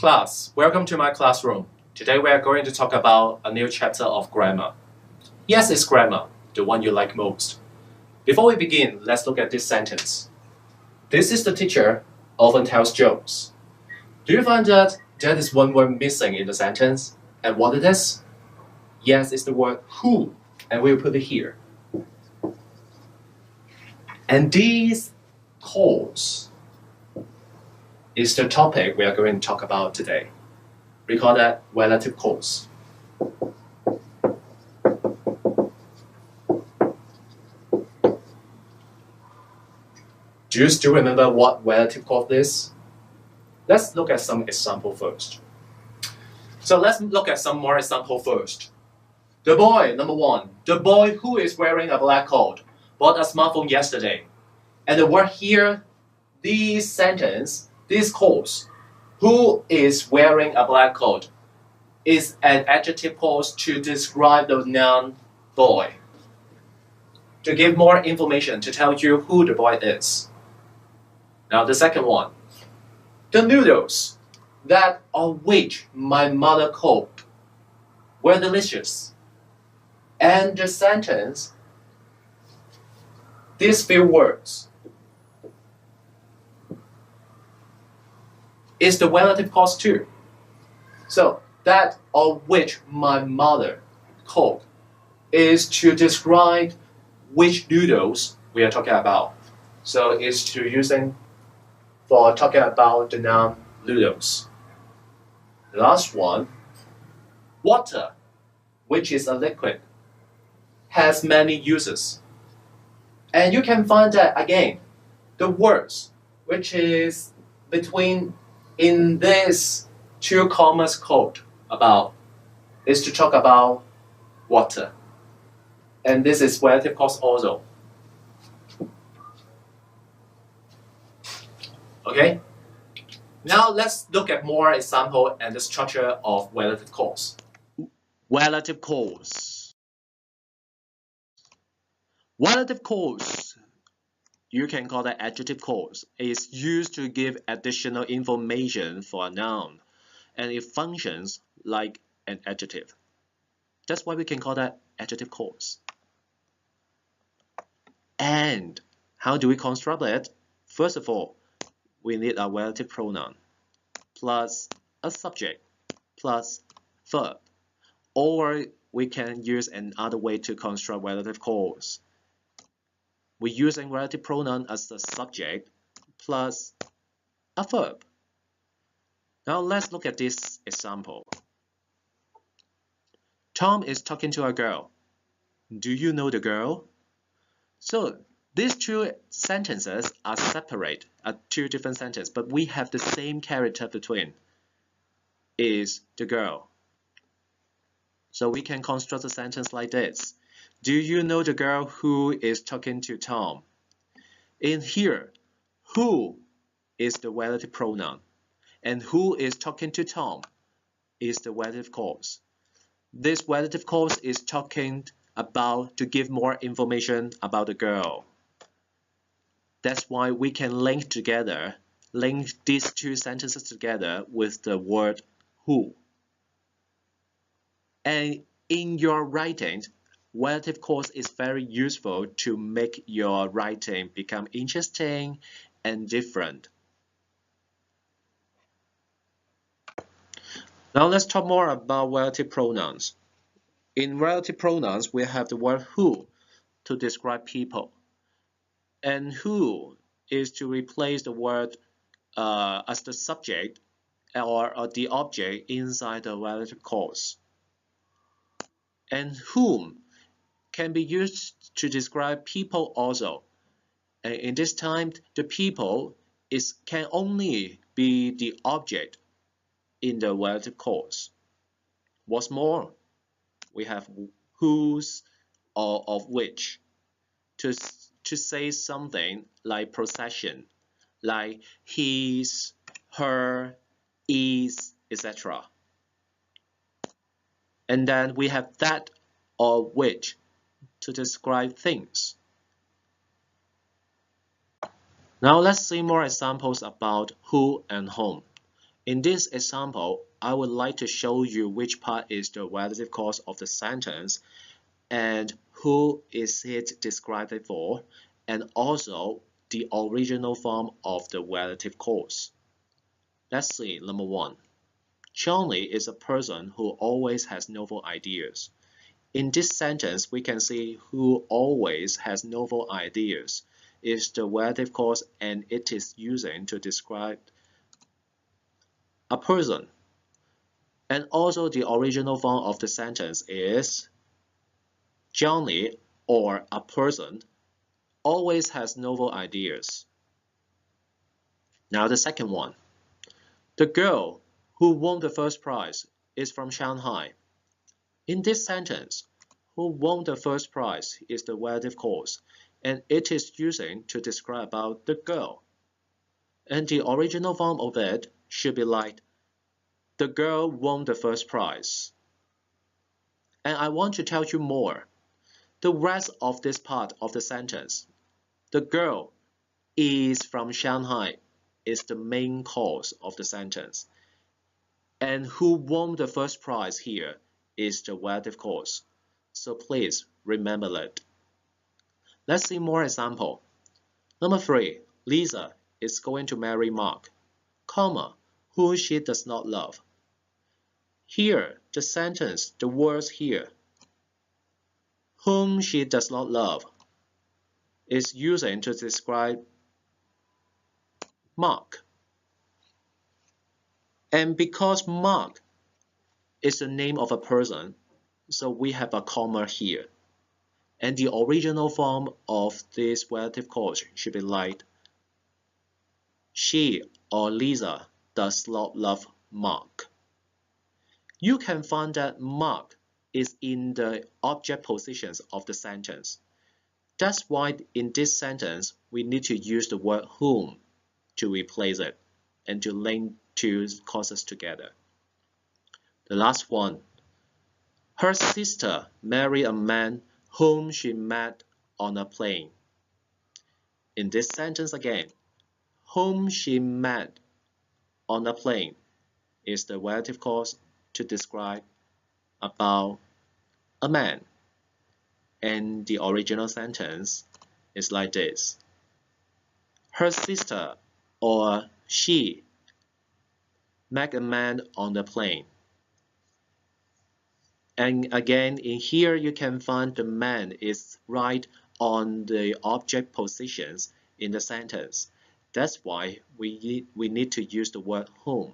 Class, welcome to my classroom. Today we are going to talk about a new chapter of grammar. Yes, it's grammar, the one you like most. Before we begin, let's look at this sentence. This is the teacher often tells jokes. Do you find that there is one word missing in the sentence? And what it is? Yes, it's the word who, and we'll put it here. And these calls is the topic we are going to talk about today. We call that relative cause. Do you still remember what relative cause is? Let's look at some example first. So let's look at some more example first. The boy, number one, the boy who is wearing a black coat bought a smartphone yesterday. And the word here, this sentence, this clause, who is wearing a black coat, is an adjective clause to describe the noun boy. To give more information to tell you who the boy is. Now the second one. The noodles that of which my mother cooked were delicious. And the sentence, these few words, is the relative cause too. So that of which my mother cooked is to describe which noodles we are talking about. So it's to using for talking about the noun noodles. The last one, water, which is a liquid, has many uses. And you can find that again, the words which is between in this two commas code about is to talk about water. And this is relative cause also. Okay? Now let's look at more example and the structure of relative cause. Relative cause. Relative cause, you can call that adjective cause, is used to give additional information for a noun, and it functions like an adjective. That's why we can call that adjective cause. And how do we construct it? First of all, we need a relative pronoun plus a subject plus verb. Or we can use another way to construct relative cause. We're using relative pronoun as the subject plus a verb. Now let's look at this example. Tom is talking to a girl. Do you know the girl? So these two sentences are separate, are two different sentences, but we have the same character between. Is the girl. So we can construct a sentence like this. Do you know the girl who is talking to Tom? In here, who is the relative pronoun, and who is talking to Tom is the relative cause. This relative cause is talking about to give more information about the girl. That's why we can link these two sentences together with the word who. And in your writing, relative cause is very useful to make your writing become interesting and different. Now let's talk more about relative pronouns. In relative pronouns, we have the word who to describe people. And who is to replace the word as the subject or the object inside the relative cause. And whom can be used to describe people also. And in this time, the people can only be the object in the relative cause. What's more, we have whose or of which to say something like possession, like his, her, is, etc. And then we have that or which to describe things. Now let's see more examples about who and whom. In this example, I would like to show you which part is the relative cause of the sentence and who is it described for, and also the original form of the relative cause. Let's see, number 1. Johnny is a person who always has novel ideas. In this sentence, we can see who always has novel ideas is the relative cause, and it is using to describe a person. And also the original form of the sentence is Johnny, or a person, always has novel ideas. Now the second one. The girl who won the first prize is from Shanghai. In this sentence, who won the first prize is the relative cause, and it is using to describe about the girl. And the original form of it should be like, the girl won the first prize. And I want to tell you more. The rest of this part of the sentence, the girl is from Shanghai, is the main cause of the sentence. And who won the first prize here is the relative cause. So please remember that. Let's see more example. Number 3, Lisa is going to marry Mark, comma, who she does not love. Here, the sentence, the words here, whom she does not love, is using to describe Mark. And because Mark is the name of a person, so we have a comma here. And the original form of this relative cause should be like, she or Lisa does not love Mark. You can find that Mark is in the object positions of the sentence. That's why in this sentence, we need to use the word whom to replace it and to link two causes together. The last one. Her sister married a man whom she met on a plane. In this sentence again, whom she met on a plane is the relative cause to describe about a man. And the original sentence is like this. Her sister or she met a man on the plane. And again, in here you can find the man is right on the object positions in the sentence. That's why we need to use the word whom.